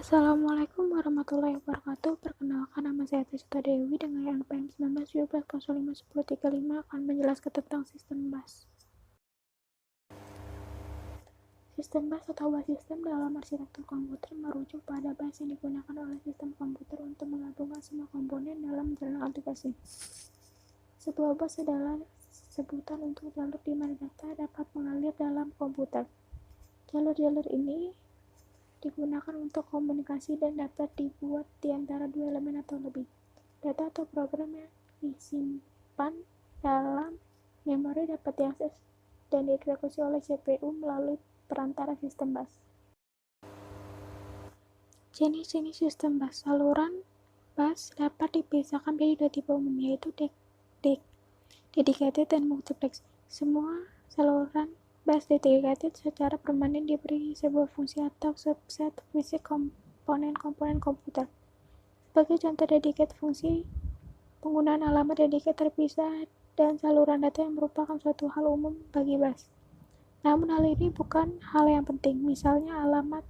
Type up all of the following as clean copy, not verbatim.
Assalamualaikum warahmatullahi wabarakatuh. Perkenalkan, nama saya Tessa Dewi dengan NPM 1917051035 akan menjelaskan tentang sistem bus. Sistem bus atau bus system dalam arsitektur komputer merujuk pada bus yang digunakan oleh sistem komputer untuk menggabungkan semua komponen dalam jaringan aplikasi. Sebuah bus adalah sebutan untuk jalur di mana data dapat mengalir dalam komputer. Jalur-jalur ini digunakan untuk komunikasi dan dapat dibuat di antara dua elemen atau lebih. Data atau program yang disimpan dalam memori dapat diakses dan dieksekusi oleh CPU melalui perantara sistem bus. Jenis-jenis sistem bus. Saluran bus dapat dipisahkan menjadi dua tipe umum, yaitu dedicated dan multiplex. Semua saluran bus dedicated secara permanen diberi sebuah fungsi atau subset fisik komponen-komponen komputer. Sebagai contoh dedicated fungsi, penggunaan alamat dedicated terpisah dan saluran data yang merupakan suatu hal umum bagi bus. Namun hal ini bukan hal yang penting. Misalnya alamat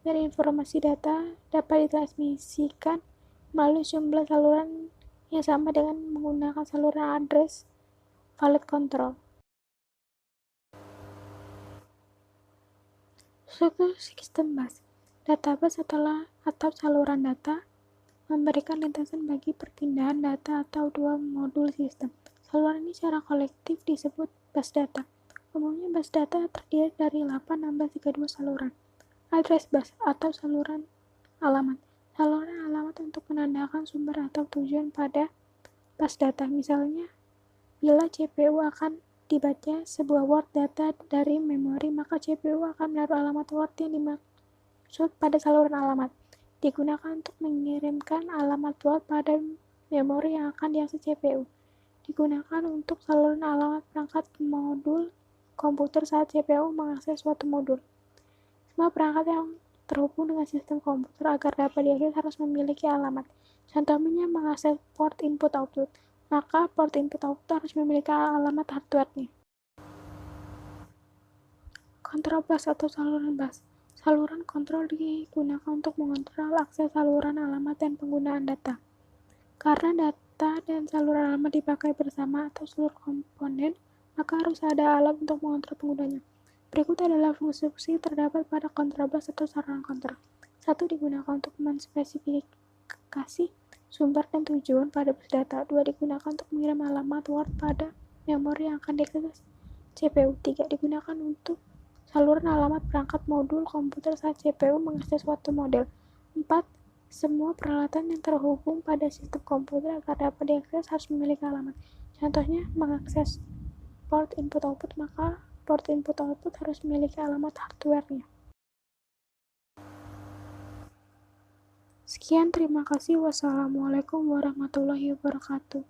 dan informasi data dapat ditransmisikan melalui jumlah saluran yang sama dengan menggunakan saluran address valid control. Struktur sistem bus. Database atau saluran data memberikan lintasan bagi perpindahan data atau dua modul sistem. Saluran ini secara kolektif disebut bus data. Umumnya bus data terdiri dari 8, 16, 32 saluran. Address bus atau saluran alamat. Saluran alamat untuk menandakan sumber atau tujuan pada bus data. Misalnya, bila CPU akan dibaca sebuah word data dari memori, maka CPU akan menaruh alamat word yang dimaksud pada saluran alamat. Digunakan untuk mengirimkan alamat word pada memori yang akan diakses CPU. Digunakan untuk saluran alamat perangkat modul komputer saat CPU mengakses suatu modul. Semua perangkat yang terhubung dengan sistem komputer agar dapat diakses harus memiliki alamat. Contohnya mengakses port input-output, maka port input-output harus memiliki alamat hardware-nya. Kontrol bus atau saluran bus. Saluran kontrol digunakan untuk mengontrol akses saluran alamat dan penggunaan data. Karena data dan saluran alamat dipakai bersama atau seluruh komponen, maka harus ada alat untuk mengontrol penggunanya. Berikut adalah fungsi-fungsi terdapat pada kontrol bus atau saluran kontrol. 1. Digunakan untuk menspesifikasi sumber dan tujuan pada bus data. 2. Digunakan untuk mengirim alamat word pada memori yang akan diakses CPU. 3. Digunakan untuk saluran alamat perangkat modul komputer saat CPU mengakses suatu model. 4. Semua peralatan yang terhubung pada sistem komputer agar dapat diakses harus memiliki alamat. Contohnya, mengakses port input-output, maka port input-output harus memiliki alamat hardware-nya. Sekian, terima kasih. Wassalamualaikum warahmatullahi wabarakatuh.